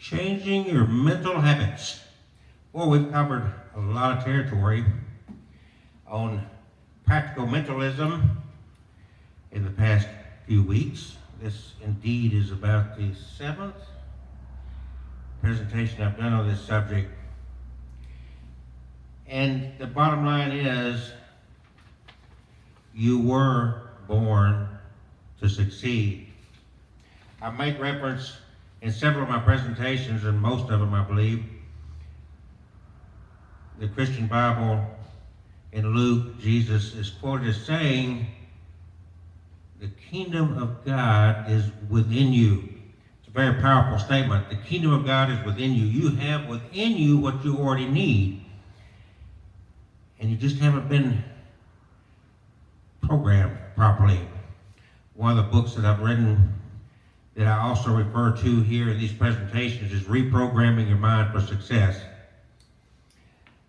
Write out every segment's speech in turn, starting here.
Changing your mental habits. Well, we've covered a lot of territory on practical mentalism in the past few weeks. This indeed is about the 7th presentation I've done on this subject. And the bottom line is, you were born to succeed. I've made reference in several of my presentations, and most of them, I believe, the Christian Bible in Luke, Jesus is quoted as saying, the kingdom of God is within you. It's a very powerful statement. The kingdom of God is within you. You have within you what you already need. And you just haven't been programmed properly. One of the books that I've written that I also refer to here in these presentations is Reprogramming Your Mind for Success.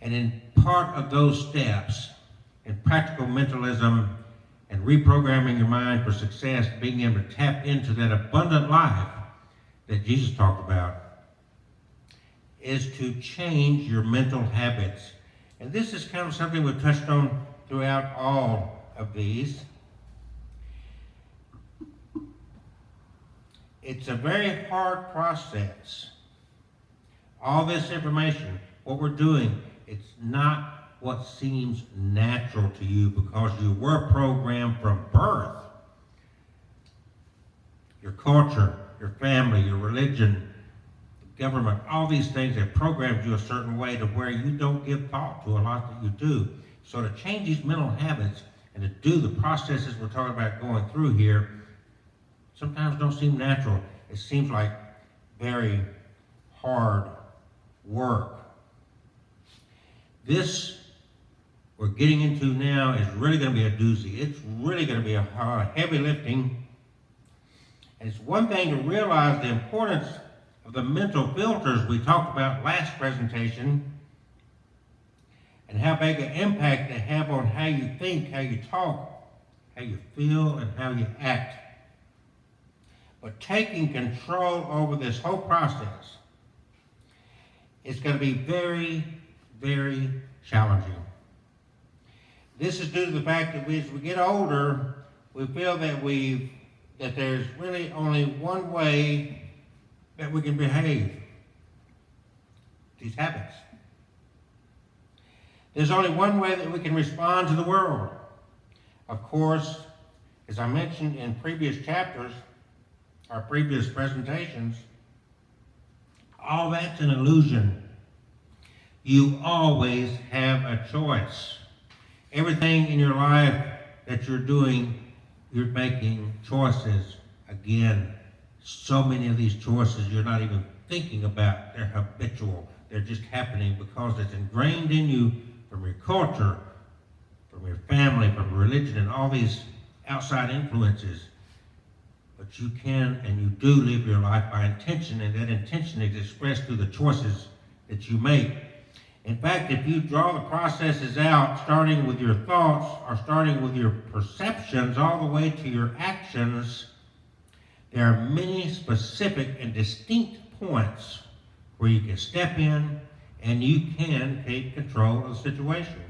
And in part of those steps, in practical mentalism and reprogramming your mind for success, being able to tap into that abundant life that Jesus talked about, is to change your mental habits. And this is kind of something we've touched on throughout all of these. It's a very hard process. All this information, what we're doing, it's not what seems natural to you because you were programmed from birth. Your culture, your family, your religion, the government, all these things have programmed you a certain way to where you don't give thought to a lot that you do. So to change these mental habits and to do the processes we're talking about going through here, sometimes don't seem natural. It seems like very hard work. This we're getting into now is really going to be a doozy. It's really going to be a heavy lifting. And it's one thing to realize the importance of the mental filters we talked about last presentation and how big an impact they have on how you think, how you talk, how you feel, and how you act. But taking control over this whole process is going to be very, very challenging. This is due to the fact that as we get older, we feel that there's really only one way that we can behave. These habits. There's only one way that we can respond to the world. Of course, as I mentioned in previous chapters, our previous presentations, all that's an illusion. You always have a choice. Everything in your life that you're doing, you're making choices. Again, so many of these choices you're not even thinking about. They're habitual. They're just happening because it's ingrained in you from your culture, from your family, from religion, and all these outside influences. But you can and you do live your life by intention, and that intention is expressed through the choices that you make. In fact, if you draw the processes out, starting with your thoughts or starting with your perceptions all the way to your actions, there are many specific and distinct points where you can step in and you can take control of the situation.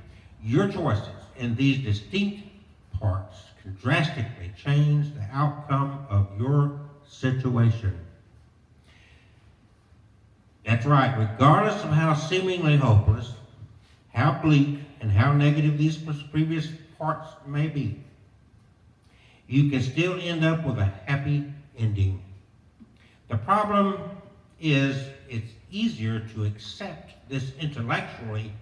Your choices in these distinct parts can drastically change the outcome of your situation. That's right, regardless of how seemingly hopeless, how bleak, and how negative these previous parts may be, you can still end up with a happy ending. The problem is it's easier to accept this intellectually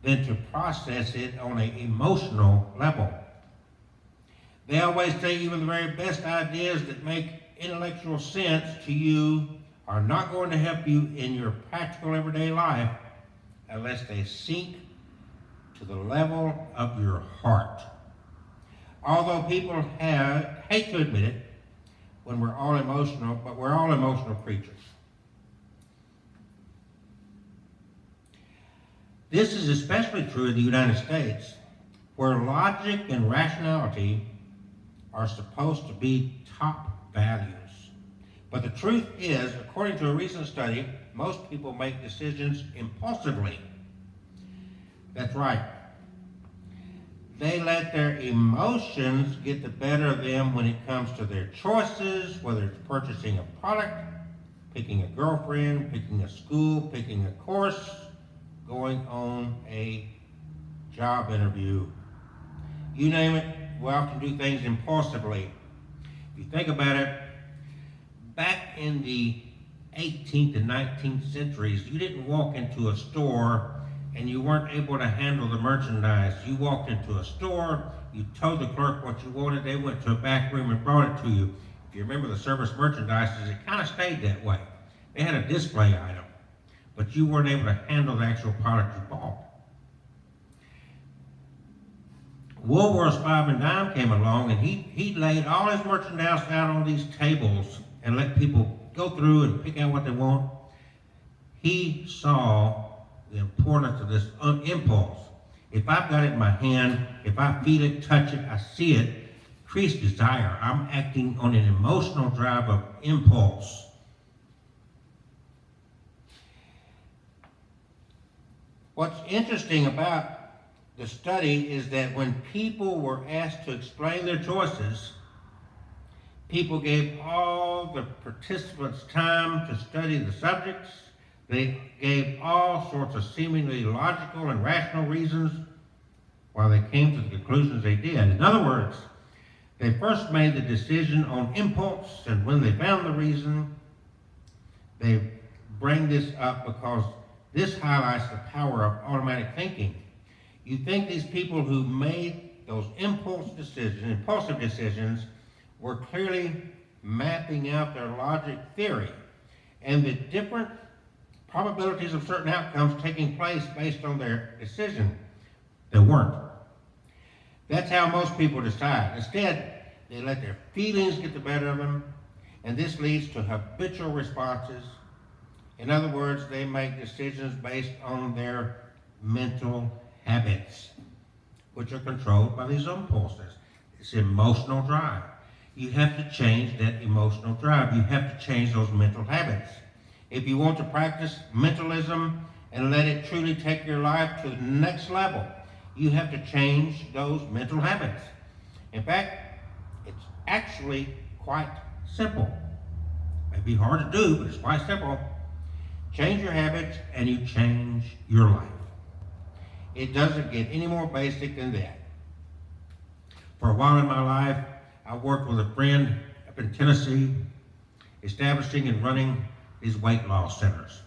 than to process it on an emotional level. They always say even the very best ideas that make intellectual sense to you are not going to help you in your practical everyday life unless they sink to the level of your heart. Although people hate to admit it when we're all emotional, but we're all emotional creatures. This is especially true in the United States, where logic and rationality are supposed to be top values. But the truth is, according to a recent study, most people make decisions impulsively. That's right. They let their emotions get the better of them when it comes to their choices, whether it's purchasing a product, picking a girlfriend, picking a school, picking a course, going on a job interview. You name it, we often do things impulsively. If you think about it, back in the 18th and 19th centuries, you didn't walk into a store and you weren't able to handle the merchandise. You walked into a store, you told the clerk what you wanted, they went to a back room and brought it to you. If you remember the service merchandises, it kind of stayed that way. They had a display item, but you weren't able to handle the actual product you bought. Woolworth's Five and Dime came along and he laid all his merchandise out on these tables and let people go through and pick out what they want. He saw the importance of this impulse. If I've got it in my hand, if I feel it, touch it, I see it, increased desire. I'm acting on an emotional drive of impulse. What's interesting about the study is that when people were asked to explain their choices, people gave all the participants time to study the subjects. They gave all sorts of seemingly logical and rational reasons why they came to the conclusions they did. In other words, they first made the decision on impulse, and when they found the reason, they bring this up because this highlights the power of automatic thinking. You think these people who made those impulsive decisions, were clearly mapping out their logic theory and the different probabilities of certain outcomes taking place based on their decision. They weren't. That's how most people decide. Instead, they let their feelings get the better of them, and this leads to habitual responses. In other words, they make decisions based on their mental habits, which are controlled by these impulses. It's emotional drive. You have to change that emotional drive. You have to change those mental habits. If you want to practice mentalism and let it truly take your life to the next level, you have to change those mental habits. In fact, it's actually quite simple. It may be hard to do, but it's quite simple. Change your habits and you change your life. It doesn't get any more basic than that. For a while in my life, I worked with a friend up in Tennessee, establishing and running these weight loss centers.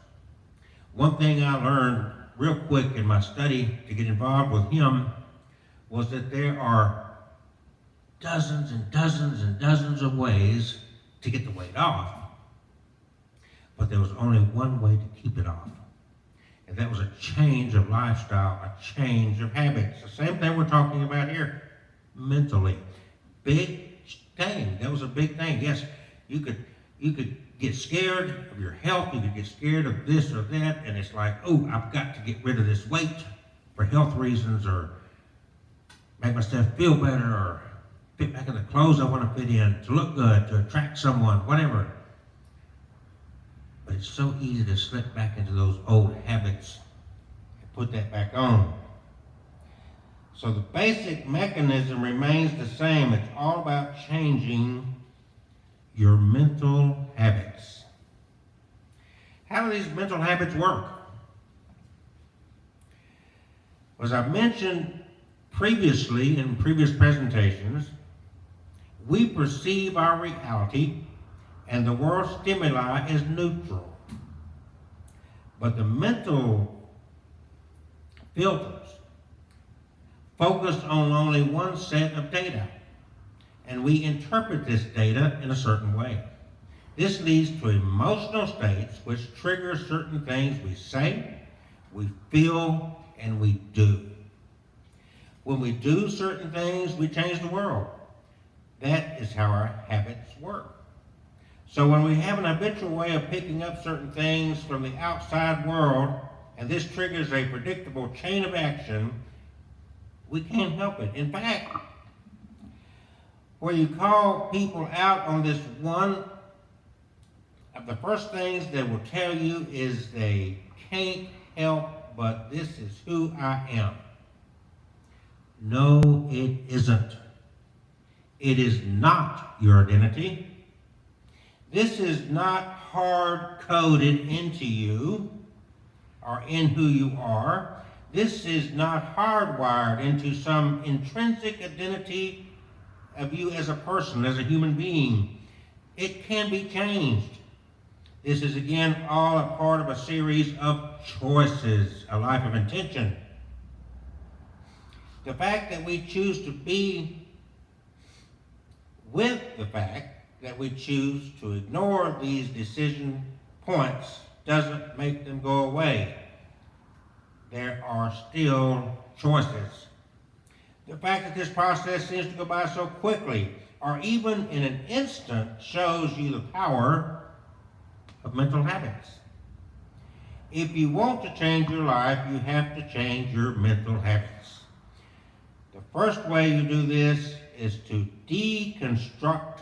One thing I learned real quick in my study to get involved with him was that there are dozens and dozens and dozens of ways to get the weight off. But there was only one way to keep it off. And that was a change of lifestyle, a change of habits. The same thing we're talking about here, mentally. Big thing. That was a big thing. Yes, you could get scared of your health. You could get scared of this or that. And it's like, oh, I've got to get rid of this weight for health reasons, or make myself feel better, or fit back in the clothes I want to fit in, to look good, to attract someone, whatever. But it's so easy to slip back into those old habits and put that back on. So the basic mechanism remains the same. It's all about changing your mental habits. How do these mental habits work? As I mentioned previously in previous presentations, we perceive our reality and the world stimuli as neutral. But the mental filters focus on only one set of data, and we interpret this data in a certain way. This leads to emotional states which trigger certain things we say, we feel, and we do. When we do certain things, we change the world. That is how our habits work. So when we have an habitual way of picking up certain things from the outside world, and this triggers a predictable chain of action, we can't help it. In fact, where you call people out on this one the first things they will tell you is they can't help but this is who I am. No, it isn't. It is not your identity. This is not hard-coded into you or in who you are. This is not hardwired into some intrinsic identity of you as a person, as a human being. It can be changed. This is, again, all a part of a series of choices, a life of intention. The fact that we choose to be with the fact that we choose to ignore these decision points doesn't make them go away. There are still choices. The fact that this process seems to go by so quickly, or even in an instant, shows you the power of mental habits. If you want to change your life, you have to change your mental habits. The first way you do this is to deconstruct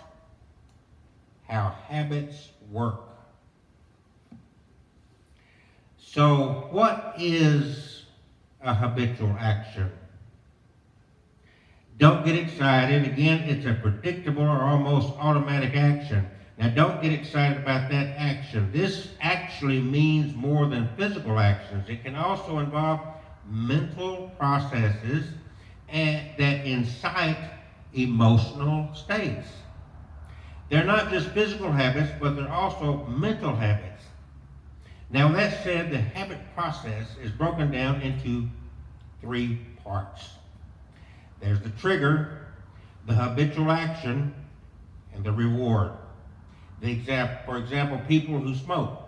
how habits work. So, what is a habitual action? Don't get excited. Again, it's a predictable or almost automatic action. Now, don't get excited about that action. This actually means more than physical actions. It can also involve mental processes that incite emotional states. They're not just physical habits, but they're also mental habits. Now, that said, the habit process is broken down into 3 parts. There's the trigger, the habitual action, and the reward. For example, people who smoke.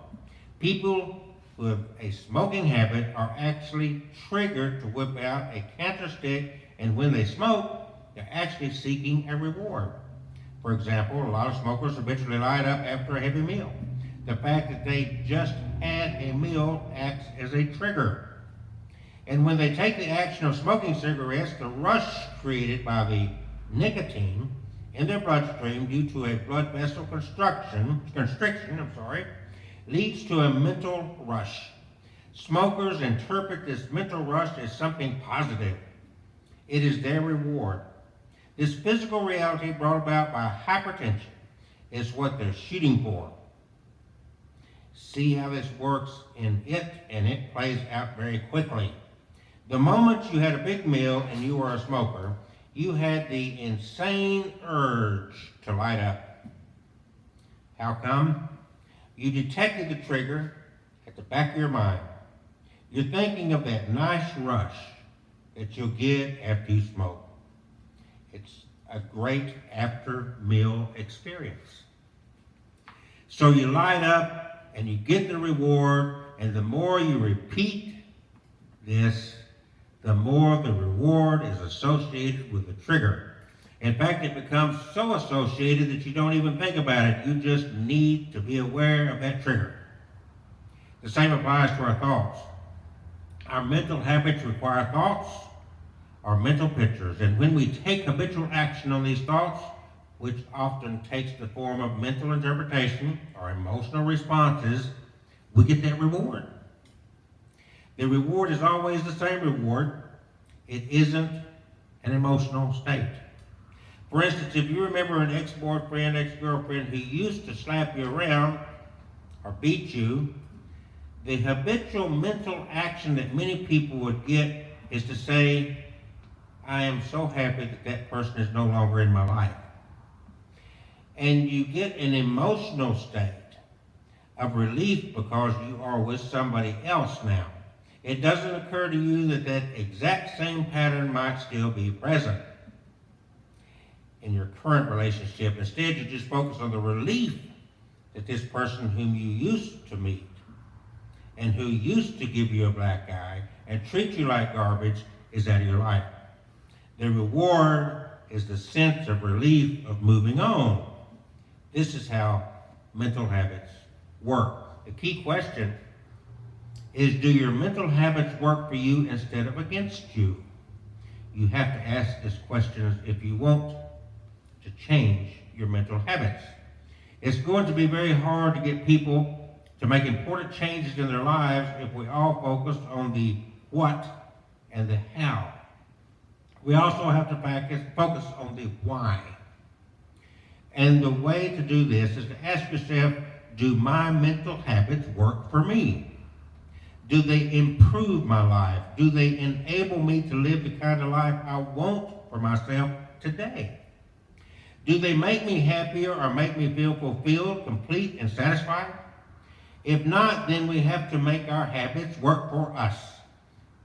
People who have a smoking habit are actually triggered to whip out a cancer stick, and when they smoke, they're actually seeking a reward. For example, a lot of smokers habitually light up after a heavy meal. The fact that they just had a meal acts as a trigger. And when they take the action of smoking cigarettes, the rush created by the nicotine in their bloodstream due to a blood vessel constriction, leads to a mental rush. Smokers interpret this mental rush as something positive. It is their reward. This physical reality brought about by hypertension is what they're shooting for. See how this works in it, and it plays out very quickly. The moment you had a big meal and you were a smoker, you had the insane urge to light up. How come? You detected the trigger at the back of your mind. You're thinking of that nice rush that you'll get after you smoke. It's a great after-meal experience. So you light up and you get the reward, and the more you repeat this, the more the reward is associated with the trigger. In fact, it becomes so associated that you don't even think about it. You just need to be aware of that trigger. The same applies to our thoughts. Our mental habits require thoughts or mental pictures, and when we take habitual action on these thoughts, which often takes the form of mental interpretation or emotional responses, we get that reward. The reward is always the same reward. It isn't an emotional state. For instance, if you remember an ex-boyfriend, ex-girlfriend who used to slap you around or beat you, the habitual mental action that many people would get is to say, I am so happy that that person is no longer in my life. And you get an emotional state of relief because you are with somebody else now. It doesn't occur to you that that exact same pattern might still be present in your current relationship. Instead, you just focus on the relief that this person whom you used to meet and who used to give you a black eye and treat you like garbage is out of your life. The reward is the sense of relief of moving on. This is how mental habits work. The key question is, do your mental habits work for you instead of against you? You have to ask this question if you want to change your mental habits. It's going to be very hard to get people to make important changes in their lives if we all focus on the what and the how. We also have to focus on the why. And the way to do this is to ask yourself, do my mental habits work for me? Do they improve my life? Do they enable me to live the kind of life I want for myself today? Do they make me happier or make me feel fulfilled, complete, and satisfied? If not, then we have to make our habits work for us.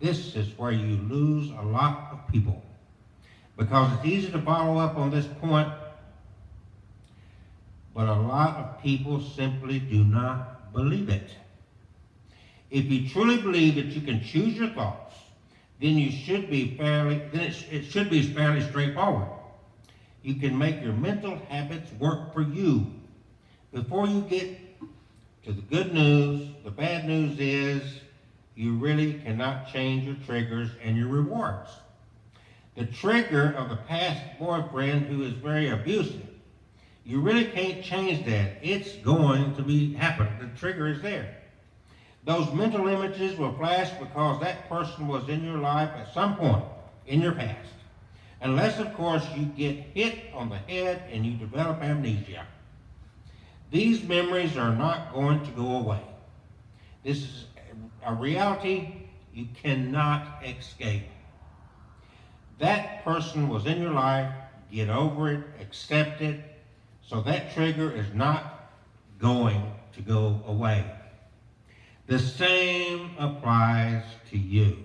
This is where you lose a lot of people, because it's easy to follow up on this point, but a lot of people simply do not believe it. If you truly believe that you can choose your thoughts, then it should be fairly straightforward. You can make your mental habits work for you. Before you get to the good news, the bad news is you really cannot change your triggers and your rewards. The trigger of the past boyfriend who is very abusive, you really can't change that. It's going to happen. The trigger is there. Those mental images will flash because that person was in your life at some point in your past. Unless, of course, you get hit on the head and you develop amnesia. These memories are not going to go away. This is a reality you cannot escape. That person was in your life. Get over it, accept it, so that trigger is not going to go away. The same applies to you.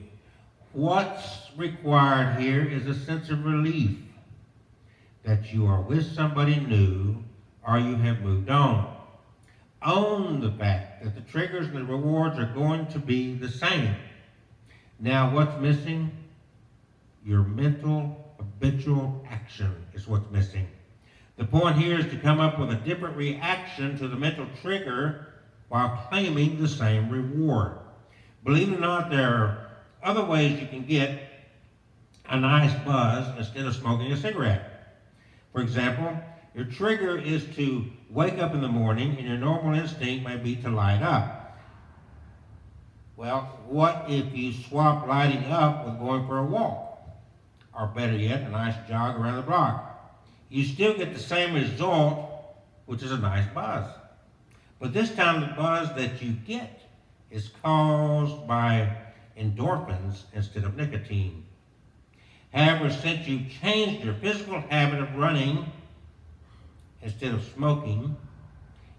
What's required here is a sense of relief that you are with somebody new or you have moved on. Own the fact that the triggers and the rewards are going to be the same. Now, what's missing? Your mental habitual action is what's missing. The point here is to come up with a different reaction to the mental trigger while claiming the same reward. Believe it or not, there are other ways you can get a nice buzz instead of smoking a cigarette. For example, your trigger is to wake up in the morning and your normal instinct may be to light up. Well, what if you swap lighting up with going for a walk? Or better yet, a nice jog around the block. You still get the same result, which is a nice buzz. But this time the buzz that you get is caused by endorphins instead of nicotine. However, since you've changed your physical habit of running instead of smoking,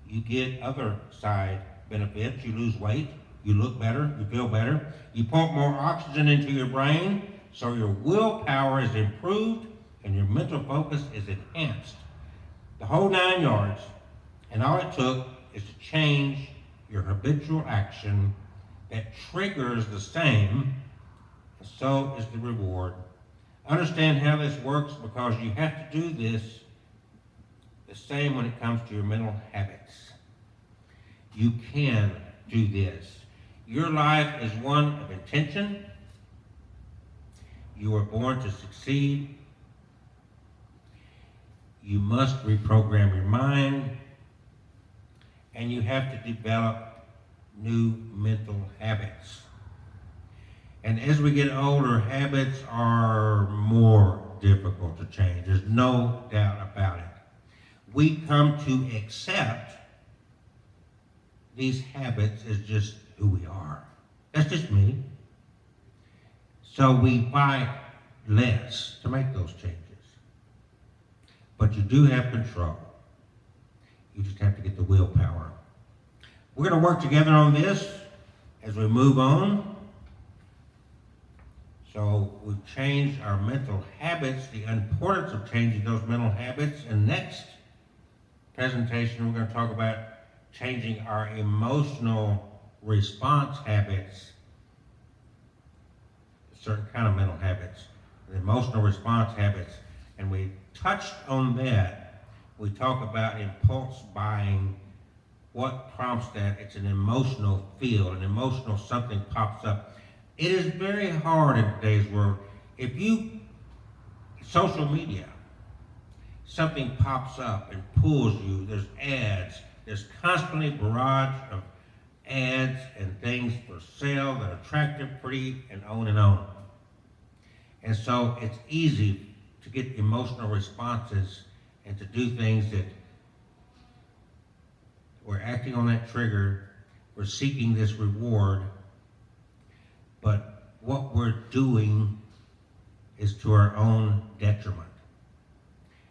you get other side benefits. You lose weight, you look better, you feel better, you pump more oxygen into your brain, so your willpower is improved and your mental focus is enhanced. The whole 9 yards, and all it took is to change your habitual action that triggers the same, and so is the reward. Understand how this works, because you have to do this the same when it comes to your mental habits. You can do this. Your life is one of intention. You were born to succeed. You must reprogram your mind, and you have to develop new mental habits. And as we get older, habits are more difficult to change. There's no doubt about it. We come to accept these habits as just who we are. That's just me. So we fight less to make those changes. But you do have control. You just have to get the willpower. We're going to work together on this as we move on. So we've changed our mental habits, the importance of changing those mental habits. And next presentation, we're going to talk about changing our emotional response habits, certain kind of mental habits, the emotional response habits. And we touched on that. We talk about impulse buying, what prompts that. It's an emotional feel, an emotional something pops up. It is very hard in today's world. Social media something pops up and pulls you. There's ads. There's constantly a barrage of ads and things for sale that are attractive, pretty, and on and on. And so it's easy to get emotional responses and to do things that we're acting on that trigger, we're seeking this reward, but what we're doing is to our own detriment.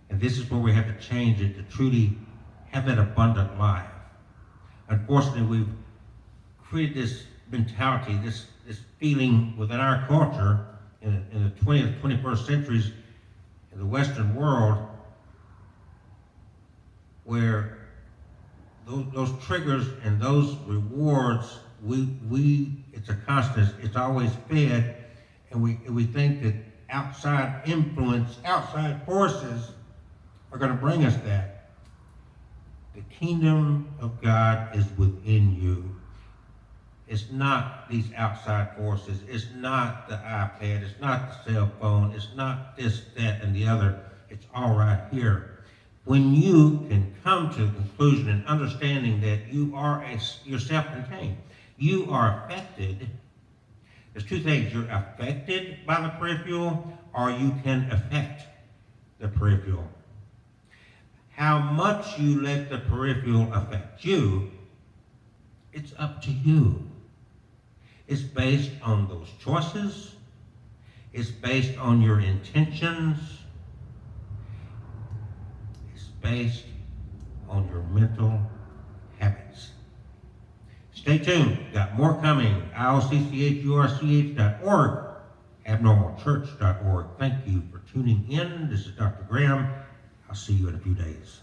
And this is where we have to change it to truly have that abundant life. Unfortunately, we've created this mentality, this feeling within our culture in the 20th, 21st centuries in the Western world, where those triggers and those rewards, it's a constant, it's always fed, and we think that outside influence, outside forces are going to bring us that. The kingdom of God is within you. It's not these outside forces. It's not the iPad. It's not the cell phone. It's not this, that, and the other. It's all right here. When you can come to the conclusion and understanding that you're self-contained, you are affected. There's two things. You're affected by the peripheral, or you can affect the peripheral. How much you let the peripheral affect you, it's up to you. It's based on those choices. It's based on your intentions. It's based on your mental habits. Stay tuned. Got more coming. ILCCHURCH.org, abnormalchurch.org. Thank you for tuning in. This is Dr. Graham. I'll see you in a few days.